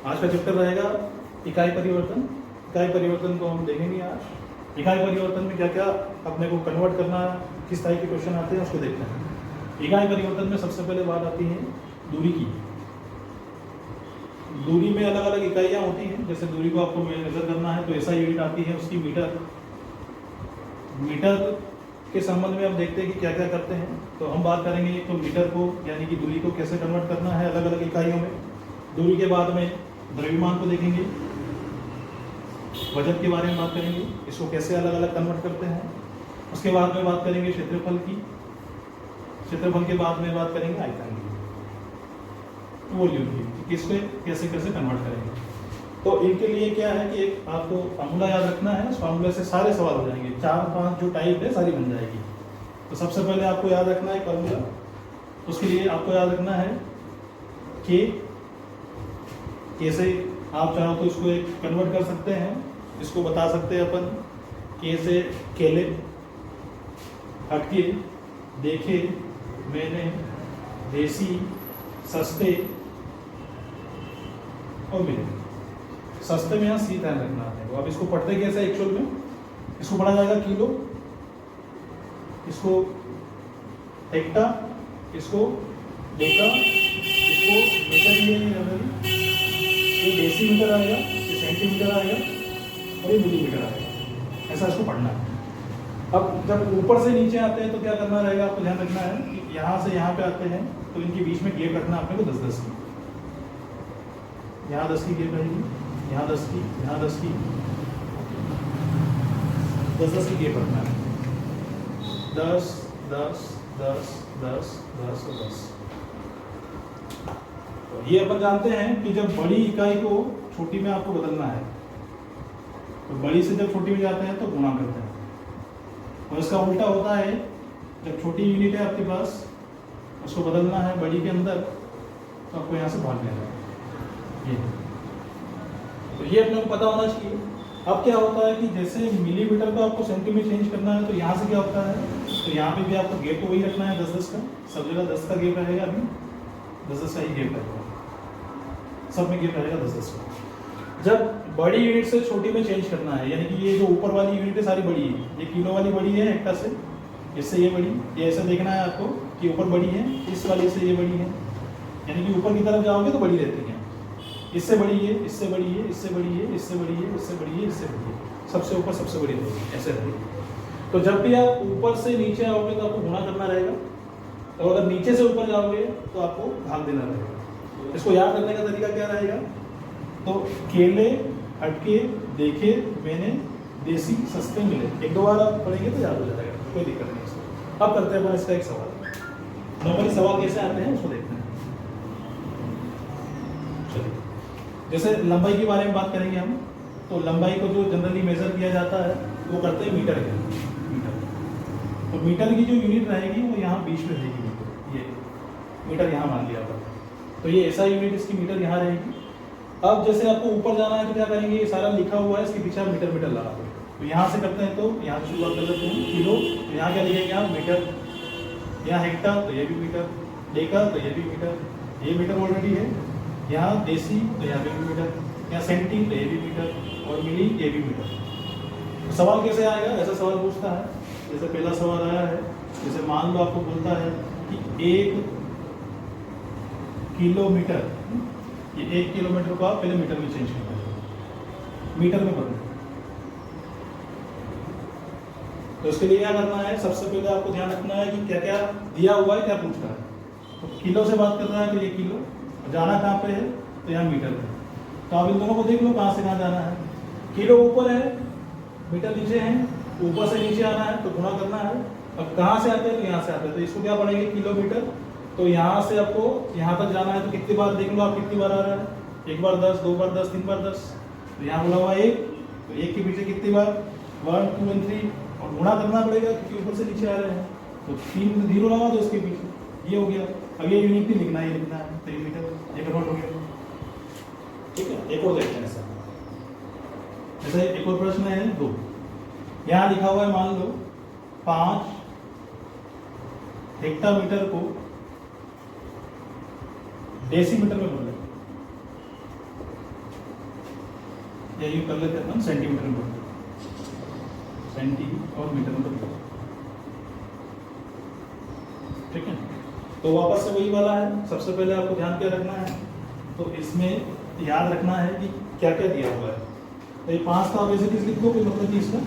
आज का चैप्टर रहेगा इकाई परिवर्तन। इकाई परिवर्तन को हम देखेंगे आज। इकाई परिवर्तन में क्या क्या अपने को कन्वर्ट करना, किस टाइप के क्वेश्चन आते हैं उसको देखते हैं। इकाई परिवर्तन में सबसे पहले बात आती है दूरी की। दूरी में अलग अलग इकाइयाँ होती हैं। जैसे दूरी को आपको मेजर करना है तो ऐसा यूनिट आती है उसकी मीटर। मीटर के संबंध में आप देखते हैं कि क्या क्या करते हैं। तो हम बात करेंगे तो मीटर को यानी कि दूरी को कैसे कन्वर्ट करना है अलग अलग इकाइयों में। दूरी के बाद में द्रव्यमान को देखेंगे, वजन के बारे में बात करेंगे, इसको कैसे अलग अलग कन्वर्ट करते हैं। उसके बाद में बात करेंगे क्षेत्रफल की। क्षेत्रफल के बाद में बात करेंगे आयतन की, वॉल्यूम की, किससे कैसे कैसे कन्वर्ट करेंगे। तो इनके लिए क्या है कि एक आपको फार्मूला याद रखना है। उस फार्मूले से सारे सवाल हो जाएंगे। 4-5 जो टाइप है सारी बन जाएगी। तो सबसे पहले आपको याद रखना है फार्मूला। उसके लिए आपको याद रखना है कि कैसे आप चाहो तो इसको एक कन्वर्ट कर सकते हैं। इसको बता सकते हैं अपन कैसे केले, हटके, देखे, मैंने, देसी, सस्ते और मिले। सस्ते में यहाँ सी ध्यान रखना है। तो आप इसको पढ़ते कैसे एक्चुअल में, इसको पढ़ा जाएगा किलो, इसको हेक्टा, इसको डेका, इसको मीटर ये डेसीमीटर आएगा, ये सेंटीमीटर आएगा और ये मिलीमीटर आएगा। ऐसा इसको पढ़ना है। अब जब ऊपर से नीचे आते हैं तो क्या करना रहेगा, आपको ध्यान रखना है कि यहाँ से यहाँ पे आते हैं तो इनके बीच में गैप रखना अपने को 10-10 की। यहाँ 10 की गैप रहेगी, यहाँ 10 की, यहाँ 10 की, 10-10 की गैप रखना है। 10, 10, 10, 10, 10 और 10। तो ये अपन जानते हैं कि जब बड़ी इकाई को छोटी में आपको बदलना है तो बड़ी से जब छोटी में जाते हैं तो गुणा करते हैं। और इसका उल्टा होता है, जब छोटी यूनिट है आपके पास उसको बदलना है बड़ी के अंदर तो आपको यहाँ से भाग लेना है। ये तो ये अपने को पता होना चाहिए। अब क्या होता है कि जैसे मिलीमीटर को आपको सेंटी में चेंज करना है तो यहाँ से क्या होता है, तो यहाँ पे भी आपको गैप तो वही रखना है 10-10 का। सब जगह 10 का गैप रहेगा, अभी 10-10 का ही गैप रहेगा, सब में गैप रहेगा 10-10 का। जब बड़ी यूनिट से छोटी में चेंज करना है, यानी कि ये जो ऊपर वाली यूनिट है सारी बड़ी है, ये किलो वाली बड़ी है हेक्टा से, इससे ये बड़ी, ये ऐसा देखना है आपको कि ऊपर बड़ी है, इस वाली से ये बड़ी है, यानी कि ऊपर की तरफ जाओगे तो बड़ी रहती है। इससे बड़ी है, इससे बड़ी है, इससे बड़ी है, इससे बड़ी है, इससे बड़ी है, इससे बड़ी है, सबसे ऊपर सबसे बड़ी रहेगी, ऐसे रहेगी। तो जब भी आप ऊपर से नीचे आओगे तो आपको गुणा करना रहेगा, और अगर नीचे से ऊपर जाओगे तो आपको भाग देना रहेगा। इसको याद रखने का तरीका क्या रहेगा, तो केले, हटके, देखे, मैंने, देसी, सस्ते, मिले। 1-2 बार आप पढ़ेंगे तो याद हो जाएगा, कोई दिक्कत नहीं इसको। अब करते हैं इसका एक सवाल। नॉर्मली सवाल कैसे आते हैं उसको देखते हैं। चलिए, जैसे लंबाई के बारे में बात करेंगे हम, तो लंबाई को जो जनरली मेजर किया जाता है वो करते हैं मीटर के। मीटर, तो मीटर की जो यूनिट रहेगी वो यहाँ बीच में रहेगी। ये मीटर यहाँ मान लिया था, तो ये ऐसा यूनिट इसकी मीटर यहाँ रहेगी। अब जैसे आपको ऊपर जाना है तो क्या करेंगे, ये सारा लिखा हुआ है, इसके पीछे आप मीटर मीटर लगा दो। तो यहाँ से करते हैं तो यहाँ से शुरुआत कर लेते हैं किलो, तो यहाँ क्या लिखेंगे आप मीटर, यहाँ हेक्टा तो ये भी मीटर, डेका तो ये भी मीटर, ये मीटर ऑलरेडी है, यहाँ देसी तो यहाँ भी मीटर, यहाँ सेंटी तो ये भी मीटर, और मिली ये भी मीटर। तो सवाल कैसे आएगा, ऐसा सवाल पूछता है। जैसे पहला सवाल आया है, जैसे मान लो आपको बोलता है कि 1 किलोमीटर, ये 1 किलोमीटर को आप पहले मीटर में चेंज करना है, मीटर में बदलो। तो इसके लिए क्या करना है, सबसे पहले आपको ध्यान रखना है कि क्या क्या दिया हुआ है, क्या पूछ रहा है। तो किलो से बात कर रहा है तो ये किलो, जाना कहाँ पे है तो यहाँ मीटर पे। तो आप इन दोनों को देख लो कहाँ से कहाँ जाना है। किलो ऊपर है, मीटर नीचे है, ऊपर से नीचे आना है तो गुणा करना है। अब कहाँ से आते हैं तो यहाँ से आते हैं, तो इसको क्या पढ़ेंगे किलोमीटर। तो यहाँ से आपको यहाँ तक जाना है तो कितनी बार देख लो आप कितनी बार आ रहा है, 1 बार 10, 2 बार 10, 3 बार 10। तो यहाँ बोला हुआ 1, तो 1 के पीछे कितनी बार 1, 2 और 3, और गुणा करना पड़ेगा क्योंकि ऊपर से नीचे आ रहे हैं। तो 3 0 लगा दो इसके पीछे, ये हो गया। अब ये यूनिट नहीं लिखना है, ये लिखना है, तो ये मीटर, ये कन्वर्ट हो गया। ठीक है, एक और देखते हैं ऐसा। जैसे एक और प्रश्न है 2, यहाँ लिखा हुआ है मान लो 5 हेक्टामीटर को डेसीमीटर में बदले। या यूँ कर लेते हैं अपन सेंटीमीटर में बदलते सेंटी और मीटर में बदलते, ठीक है। तो वापस से वही वाला है, सबसे पहले आपको ध्यान क्या रखना है, तो इसमें याद रखना है कि क्या क्या दिया हुआ है। तो ये 5 का आप ऐसे किस लिख दो, कोई मतलब नहीं इसका।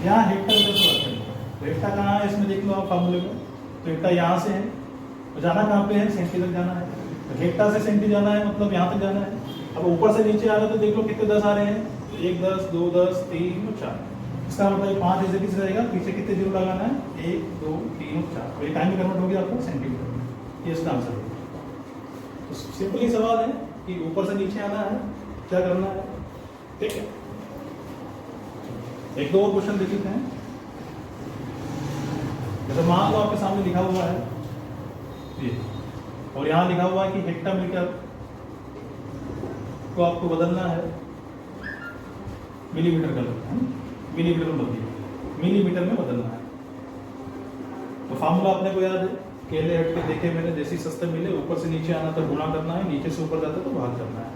यहाँ हेक्टर मीटर से बात करेंगे, तो हेक्टर कहाँ है इसमें देख लो आप फार्मूले में। तो हेक्टर यहाँ से है, तो जाना कहाँ पे है, सेंटी तक जाना है। तो हेक्टर से सेंटी जाना है मतलब यहाँ तक जाना है। अब ऊपर से नीचे आ रहा है तो देख लो कितने 10 आ रहे हैं, 1 10 2 10 3 और 4। इसका मतलब 5 ऐसे किस रहेगा, पीछे कितने जीरो लगाना है, 1 2 3 और 4। तो ये टाइम में कन्वर्ट हो गया आपका सेंटीमीटर में, ये इसका आंसर है। तो सिंपली सवाल है कि ऊपर से नीचे आना है, क्या करना है, ठीक है। एक दो और क्वेश्चन देख लेते हैं। जैसे मान लो आपके सामने लिखा हुआ है ये, और यहाँ लिखा हुआ है कि हेक्टामीटर को आपको बदलना है मिलीमीटर कर लेते हैं, मिलीमीटर में बदलिए, मिलीमीटर में बदलना है। तो फार्मूला अपने को याद है, केले हट के देखे मैंने, देसी सस्ते मिले, ऊपर से नीचे आना तो गुणा करना है, नीचे से ऊपर जाता तो भाग करना है।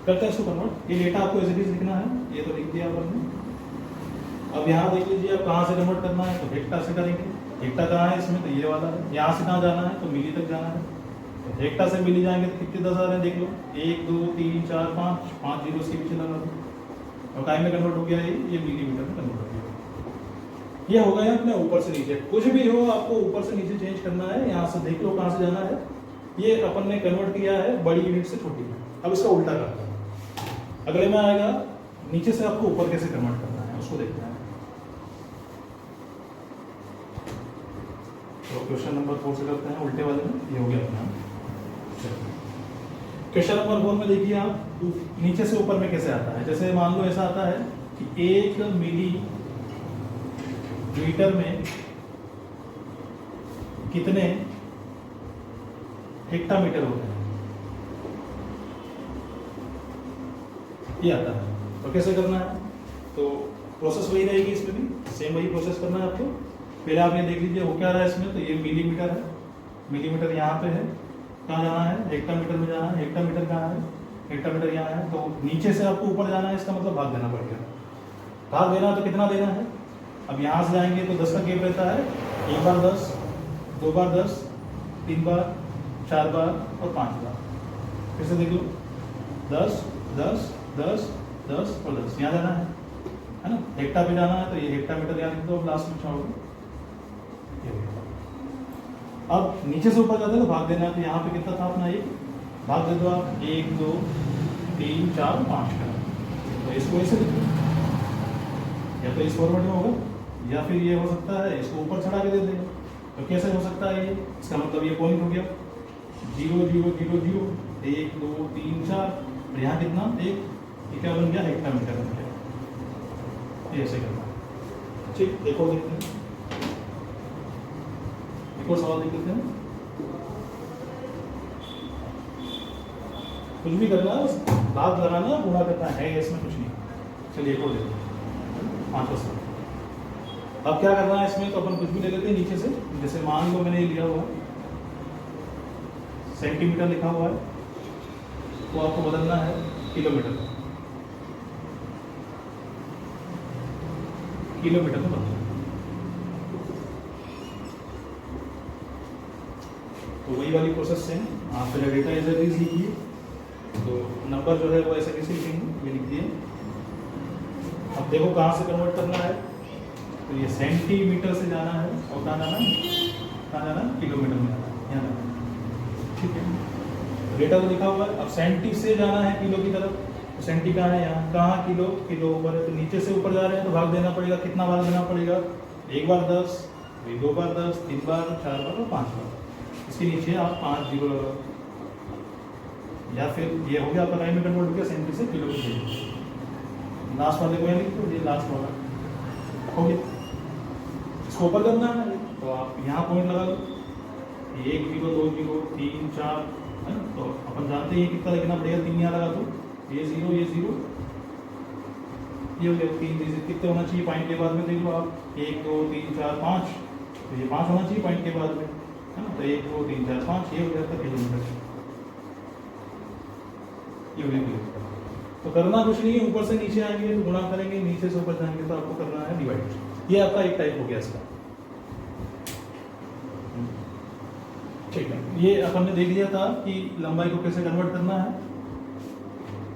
करते हैं इसको कन्वर्ट। ये डेटा आपको एज इट इज लिखना है, ये तो लिख दिया आपने। अब यहाँ देख लीजिए आप कहाँ से कन्वर्ट करना है, तो हेक्टर से करेंगे। हेक्टर कहाँ है इसमें, तो ये वाला है। यहाँ से कहाँ जाना है, तो मिली तक जाना है। तो हेक्टर से मिली जाएंगे तो कितने 10 आ रहे हैं देख लो, 1 2 3 4 5 जीरो इसके पीछे लगा दो, और टाइम में कन्वर्ट हो गया ये मिलीमीटर में कन्वर्ट हो गया। ये हो गया अपने ऊपर से नीचे। कुछ भी हो आपको ऊपर से नीचे चेंज करना है। यहाँ से देख लो कहाँ से जाना है, ये अपन ने कन्वर्ट किया है बड़ी यूनिट से छोटी में। अब इसका उल्टा करते हैं, अगले में आएगा नीचे से आपको ऊपर कैसे कन्वर्ट करना है, उसको देखना है। तो क्वेश्चन नंबर 4 से करते हैं, उल्टे वाले में। ये हो गया अपना क्वेश्चन नंबर 4 में। देखिए आप नीचे से ऊपर में कैसे आता है। जैसे मान लो ऐसा आता है कि 1 मिलीमीटर में कितने हेक्टामीटर होते हैं, ये आता है। तो कैसे करना है, तो प्रोसेस वही रहेगी, इसमें भी सेम वही प्रोसेस करना है आपको। पहले आप ये देख लीजिए वो क्या रहा है इसमें, तो ये मिलीमीटर है, मिलीमीटर यहाँ पे है, कहाँ जाना है, हेक्टामीटर में जाना है। हेक्टामीटर कहाँ है, हेक्टामीटर यहाँ है। तो नीचे से आपको ऊपर जाना है, इसका मतलब भाग देना पड़ेगा। भाग देना है तो कितना देना है, अब यहाँ से जाएंगे तो 10 का गैप रहता है, 1 बार 10 2 बार 10 3 बार 4 बार और 5 बार। फिर से देख लो 10 10 10 10 और 10, यहाँ जाना है ना। हेक्टा पे जाना है तो ये हेक्टामीटर यहाँ लिख दो, लास्ट में छोड़ो। अब नीचे से ऊपर जाते हैं तो भाग देना है, तो यहाँ पे कितना था अपना, 1 भाग दे दो आप, 1 2 3 4 5 का। तो इसको ऐसे लिखो, या तो इस फॉर्मेट में होगा, या फिर ये हो सकता है इसको ऊपर चढ़ा के दे देंगे। तो कैसे हो सकता है ये, इसका मतलब ये पॉइंट हो गया 0 0 0 0 1 2 3 4, और यहाँ कितना 1, ये क्या बन गया, हेक्टामीटर बन गया। ये ऐसे करना है, ठीक। एक और देखते हैं, एक और सवाल देख लेते हैं। कुछ भी करना है, भाग लगाना, गुणा करना है, इसमें कुछ नहीं। चलिए एक और देखते हैं, 5वां सवाल। अब क्या करना है इसमें, तो अपन कुछ भी ले लेते हैं नीचे से। जैसे मान लो मैंने ये लिया हुआ सेंटीमीटर लिखा हुआ है, तो आपको बदलना है किलोमीटर, किलोमीटर में बदलना। तो वही वाली प्रोसेस से आप पहले डेटा एज इट इज लिखिए, तो नंबर जो है वो ऐसे कैसे लिखेंगे, ये लिख दिए। अब देखो कहाँ से कन्वर्ट करना है, तो ये सेंटीमीटर से जाना है, और कहाँ जाना है, कहाँ जाना है, किलोमीटर में जाना है, यहाँ जाना है, ठीक है। डेटा तो लिखा हुआ है। अब सेंटी से जाना है किलो की तरफ, तो सेंटी कहाँ है, यहाँ, कहाँ किलो, किलो ऊपर है, तो नीचे से ऊपर जा रहे हैं तो भाग देना पड़ेगा। कितना भाग देना पड़ेगा, 1 बार 10 2 बार 10 3 बार 4 बार और 5 बार। इसके नीचे आप 5 जीरो लगा, या फिर ये हो गया आपका टाइम में कन्वर्ट हो गया सेंटी से किलो में। लास्ट वाले को यहाँ लिख दो, ये लास्ट वाला हो गया। इसको ऊपर करना है तो आप यहाँ पॉइंट लगा लो, 1 0 2 0 3 4 है ना। तो अपन जानते हैं कितना लिखना पड़ेगा, 3 यहाँ लगा दो, ये 0 ये 0, ये हो गया 3 चीज़ें। कितने होना चाहिए पॉइंट के बाद में, देख लो आप 1 2 3 4 5, तो ये 5 होना चाहिए पॉइंट के बाद में, है ना। तो 1 2 3 4 5, ये हो गया था किलोमीटर, ये हो गया किलोमीटर, तो करना कुछ नहीं है, ऊपर से नीचे आएंगे तो गुणा करेंगे, नीचे से ऊपर जाएंगे तो आपको करना है डिवाइड। ये आपका एक टाइप हो गया इसका। ठीक है, ये अपन ने देख लिया था कि लंबाई को कैसे कन्वर्ट करना है।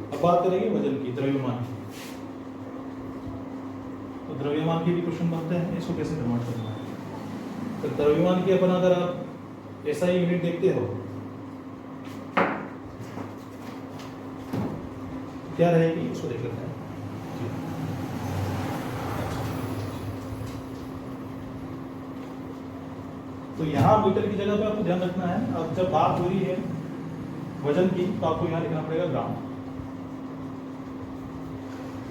अब बात करेंगे वजन की, द्रव्यमान की। तो द्रव्यमान के भी क्वेश्चन बनते हैं, इसको कैसे कन्वर्ट करना है। तो द्रव्यमान की अपन अगर आप ऐसा यूनिट देखते हो क्या रहेगी, इसको देख लेते हैं। तो यहाँ मीटर की जगह पे आपको ध्यान रखना है, अब जब बात हो रही है वजन की तो आपको यहाँ लिखना पड़ेगा ग्राम।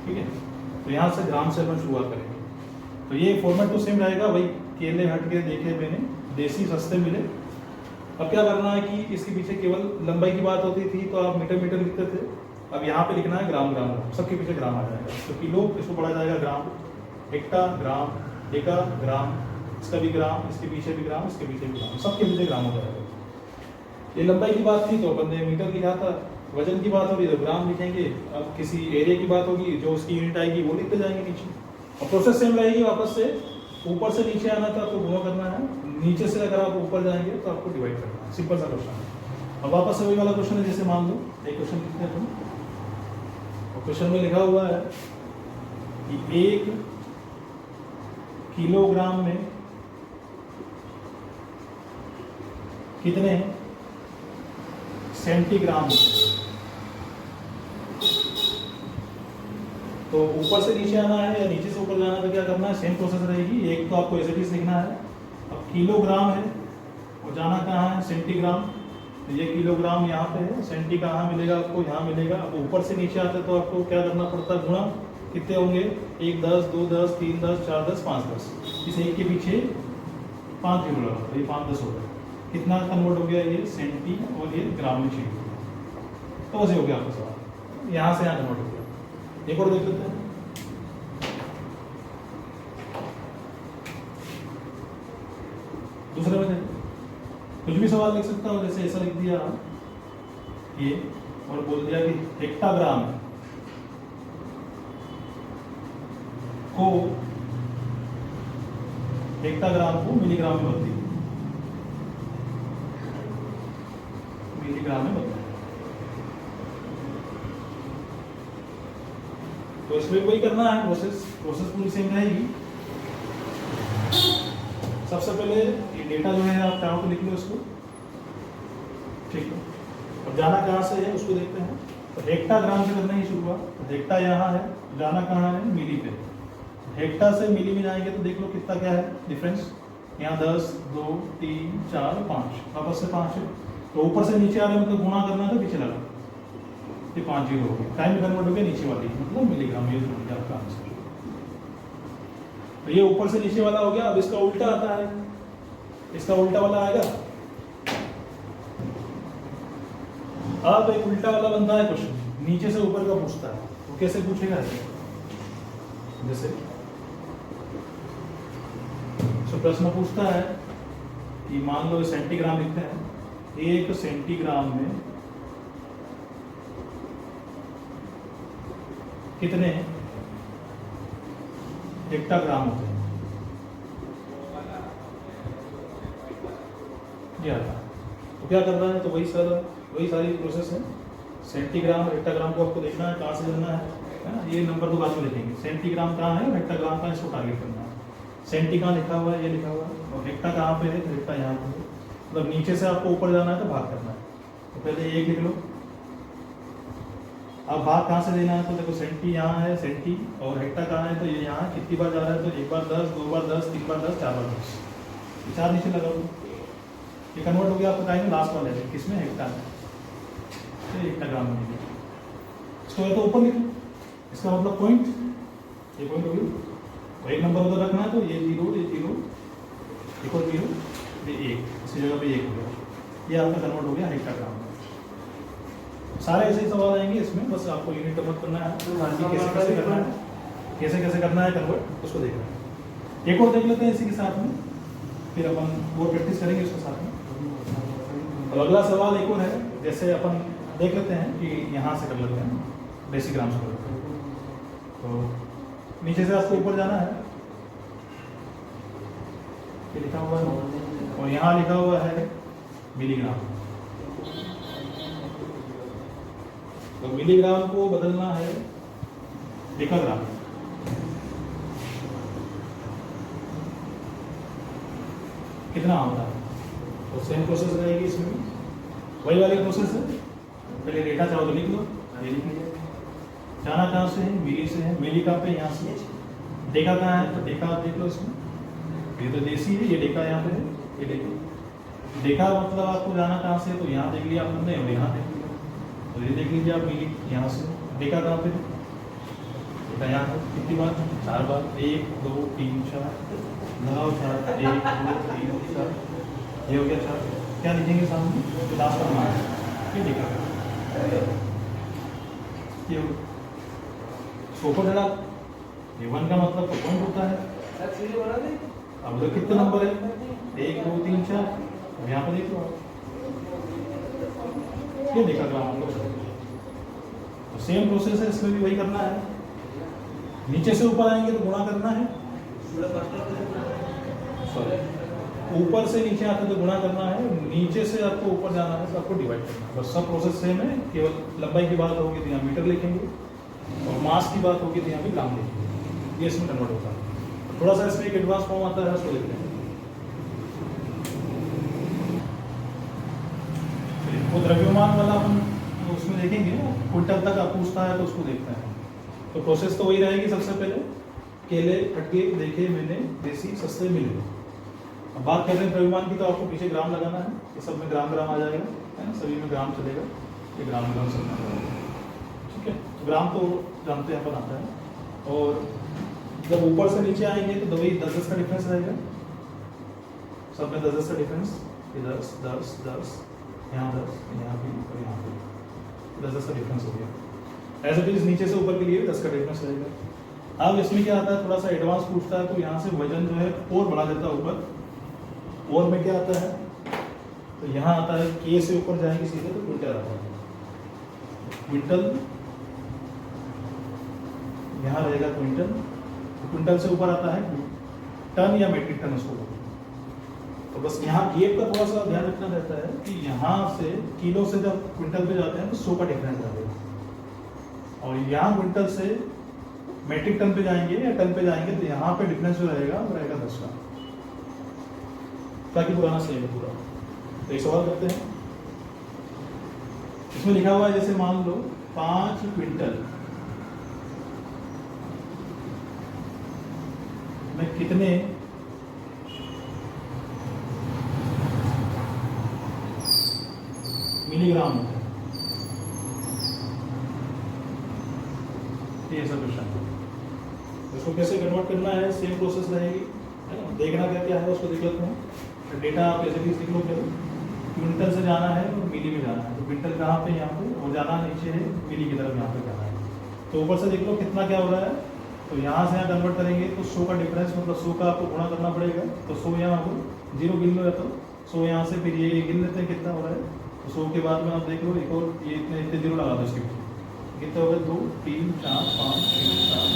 ठीक है, तो यहाँ से ग्राम से अपन शुरुआत करेंगे। तो ये फॉर्मेट तो सेम रहेगा, वही केले हट के देखे मैंने, देसी सस्ते मिले। अब क्या करना है कि इसके पीछे केवल लंबाई की बात होती थी तो आप मीटर मीटर लिखते थे, अब यहाँ पे लिखना है ग्राम ग्राम ग्राम, सबके पीछे ग्राम आ जाएगा। तो किलो इसको पढ़ा जाएगा ग्राम, हेक्टा ग्राम, डेका ग्राम, इसका भी ग्राम, इसके पीछे भी ग्राम, इसके पीछे भी ग्राम, सबके पीछे ग्राम हो जाएगा। ये लंबाई की बात थी तो अपन ने मीटर लिखा था, वजन की बात होगी तो ग्राम लिखेंगे। अब किसी एरिया की बात होगी, जो उसकी यूनिट आएगी वो लिखते जाएंगे नीचे। और प्रोसेस सेम रहेगी, वापस से ऊपर से नीचे आना था तो गुणा करना है, नीचे से अगर आप ऊपर जाएंगे तो आपको डिवाइड करना है। सिंपल सा क्वेश्चन है। अब वापस से वही वाला क्वेश्चन है, जैसे मान लो एक क्वेश्चन लिखते हैं अपन, और क्वेश्चन में लिखा हुआ है कि 1 किलोग्राम में कितने सेंटीग्राम। तो ऊपर से नीचे आना है या नीचे से ऊपर जाना है तो क्या करना है, सेम प्रोसेस रहेगी। एक तो आपको एज इट इज लिखना है। अब किलोग्राम है और जाना कहाँ है, सेंटीग्राम। तो ये किलोग्राम यहाँ पे है, सेंटी कहाँ मिलेगा आपको, यहाँ मिलेगा। अब ऊपर से नीचे आते तो आपको क्या करना पड़ता है, गुणा कितने होंगे, 1 10 2 10 3 10 4 10 5 10। इस एक के पीछे 5 जीरो लगा, तो ये 5 10 हो गया। कितना कन्वर्ट हो गया, ये सेंटी और ये ग्राम में चेंज हो गया। तो वैसे हो गया आपका सवाल, यहाँ से यहाँ कन्वर्ट हो गया। एक और देख लेते हैं। दूसरे में कुछ भी सवाल लिख सकता हूँ, जैसे ऐसा लिख दिया ये और बोल दिया कि हेक्टाग्राम को मिलीग्राम में बदलिए, मिलीग्राम में बदलिए। तो इसमें वही करना है, प्रोसेस पूरी सेम रहेगी। सबसे पहले ये डेटा जो है आप चाहो तो लिख लो इसको, ठीक है। अब जाना कहाँ से है उसको देखते हैं। तो हेक्टाग्राम से करना ही शुरुआत। तो हेक्टा यहाँ है, जाना कहाँ है, मिली पे। हेक्टा से मिली में जाएंगे तो देख लो कितना क्या है डिफरेंस। यहाँ 10 2 3 4 5, वापस से 5 है। तो ऊपर से नीचे आ रहे मतलब गुणा करना है तो पीछे लगा, ये 5 जीरो हो गया, टाइम में कन्वर्ट हो गया नीचे वाली, मतलब मिलीग्राम। ये जो आपका आंसर, तो ये ऊपर से नीचे वाला हो गया। अब इसका उल्टा आता है, इसका उल्टा वाला आएगा। अब एक उल्टा वाला बनता है क्वेश्चन, नीचे से ऊपर का पूछता है। वो कैसे पूछेगा, जैसे तो प्रश्न पूछता है कि मान लो सेंटीग्राम लिखते हैं, 1 सेंटीग्राम में कितने हेक्टाग्राम होते हैं, ये आता है। तो क्या करना है, तो वही सारी प्रोसेस है। सेंटीग्राम और हेक्टाग्राम को आपको देखना है कहाँ से करना है ना। ये नंबर तो बाद में लिखेंगे, सेंटीग्राम कहाँ है और हेक्टाग्राम कहाँ, इसको टारगेट करना है। सेंटी कहाँ लिखा हुआ है, ये लिखा हुआ है, और हेक्टा कहाँ पे है, तो हेक्टा यहाँ पे है। मतलब नीचे से आपको ऊपर जाना है तो भाग करना है। तो पहले 1 लिख लो। अब भाग कहाँ से देना है, तो देखो सेंटी यहाँ है, सेंटी, और हेक्टा कहाँ है, तो ये यहाँ कितनी बार जा रहा है, तो 1 बार 10 2 बार 10 3 बार 10 4 बार 10, 4 नीचे लगा दो। ये कन्वर्ट हो गया आपका टाइम लास्ट वाले में, किसमें, हेक्टा में, तो हेक्टाग्राम में। इसको या तो ऊपर लिखो, इसका मतलब पॉइंट, ये पॉइंट हो गया। तो एक नंबर उधर रखना है, तो ये 0 ये 0 एक और 0 ये 1, इसी जगह पे 1 हो गया। ये आपका कन्वर्ट हो गया हेक्टाग्राम में। सारे ऐसे ही सवाल आएंगे इसमें, बस आपको यूनिट कन्वर्ट करना है, कैसे कैसे करना है, कैसे कैसे करना है कन्वर्ट, उसको देखना है। एक और देख लेते हैं इसी के साथ में, फिर अपन और प्रैक्टिस करेंगे उसके साथ में। तो अगला सवाल एक और है, जैसे अपन देख लेते हैं कि यहाँ से कर लेते हैं। डेसीग्राम्स में। तो नीचे से आपको ऊपर जाना है, ये लिखा हुआ है, और यहाँ लिखा हुआ है मिलीग्राम। तो मिलीग्राम को बदलना है डेकाग्राम। कितना होता है? तो सेम प्रोसेस रहेगी इसमें, वही वाली प्रोसेस है। पहले डेटा चाहो तो लिख लो, ये लिख लिया। जाना कहाँ से है? मिली से है। मिली कहाँ पे? यहाँ से। डेका कहाँ है? तो डेका आप देख लो इसमें, ये तो देसी है, ये डेका यहाँ पे है, ये डेका। डेका मतलब आपको जाना कहाँ से है? तो यहाँ देख लिया आपने और यहाँ देख लिया, तो ये देख लीजिए आप मिली यहाँ से। डेका कहाँ पे है? डेका यहाँ है। कितनी बार? 4 बार। 1 2 3 4 लगाओ 4, 1 2 3 4, ये हो गया 4। क्या लिखेंगे सामने? तो लास्ट का मान ये डेका ये सोको डरा। ये 1 का मतलब तो पॉइंट होता है। अब उधर कितने नंबर है? 1 2 3 4। अब यहाँ पर देख लो, ये देखा ग्राम हम लोग। तो सेम प्रोसेस है, इसमें भी वही करना है। नीचे से ऊपर आएंगे तो गुणा करना है, सॉरी ऊपर से नीचे आते तो गुणा करना है, नीचे से आपको ऊपर जाना है तो आपको डिवाइड करना है। बस सब प्रोसेस सेम है, केवल लंबाई की बात होगी तो यहाँ मीटर लिखेंगे, और मास की बात होगी तो यहाँ भी ग्राम लिखेंगे। ये इसमें कन्वर्ट होता है। थोड़ा सा इसमें एक एडवांस फॉर्म आता है, उसको देखते हैं। वो द्रव्यमान वाला हम उसमें देखेंगे, क्विंटल तक आप पूछता है तो उसको देखते हैं। तो प्रोसेस तो वही रहेगी। सबसे पहले केले फटके देखे मैंने, देसी सस्ते मिले। अब बात कर रहे हैं द्रव्यमान की, तो आपको पीछे ग्राम लगाना है। ये सब में ग्राम ग्राम आ जाएगा, है ना, सभी में ग्राम चलेगा, ये ग्राम ग्राम सब में। ठीक है, तो ग्राम तो जानते हैं अपन आता है। और जब ऊपर से नीचे आएंगे तो वही 10-10 का डिफरेंस रहेगा, सब में 10-10 का डिफरेंस। 10 10 10, यहाँ 10, यहाँ भी और यहाँ भी 10-10 का डिफरेंस हो गया। ऐसे भी नीचे से ऊपर के लिए 10 का डिफरेंस रहेगा। अब इसमें क्या आता है, थोड़ा सा एडवांस पूछता है तो यहाँ से वजन जो है और बढ़ा देता है ऊपर। और में क्या आता है, तो यहाँ आता है के से ऊपर जाएंगे सीधे तो क्विंटल आता है। क्विंटल यहाँ रहेगा क्विंटल, तो क्विंटल से ऊपर आता है टन या मेट्रिक टन उसको। तो बस यहाँ गेप का थोड़ा सा ध्यान रखना रहता है कि यहाँ से किलो से जब क्विंटल पे जाते हैं तो 100 का डिफरेंस रहेगा, और यहाँ क्विंटल से मेट्रिक टन पे जाएंगे या टन पे जाएंगे तो यहाँ पे डिफरेंस जो रहेगा वो रहेगा 10 का, ताकि पुराना सेम है पूरा। तो एक सवाल करते हैं, इसमें लिखा हुआ है जैसे मान लो 5 क्विंटल में कितने मिलीग्राम होता है, ये सब क्वेश्चन। इसको कैसे कन्वर्ट करना है, सेम प्रोसेस रहेगी, है ना। देखना क्या क्या है उसको देख लेते हैं। डेटा आप कैसे भी सीख लो, क्विंटल से जाना है और मिली में जाना है। तो क्विंटल कहाँ पे? यहाँ पे, और जाना नीचे है मिली की तरफ, यहाँ पे जाना है। तो ऊपर से देख लो कितना क्या हो रहा है। तो यहाँ से यहाँ कन्वर्ट करेंगे तो 100 का डिफरेंस, मतलब 100 का आपको गुणा करना पड़ेगा। तो 100 यहाँ हो, 0 गिन लो या तो 100 यहाँ से, फिर ये गिन लेते हैं कितना हो रहा है। तो 100 के बाद में आप देख लो एक और, ये इतने 0 लगा दो इसके, कितने हो गए? 2 3 4 5 6 7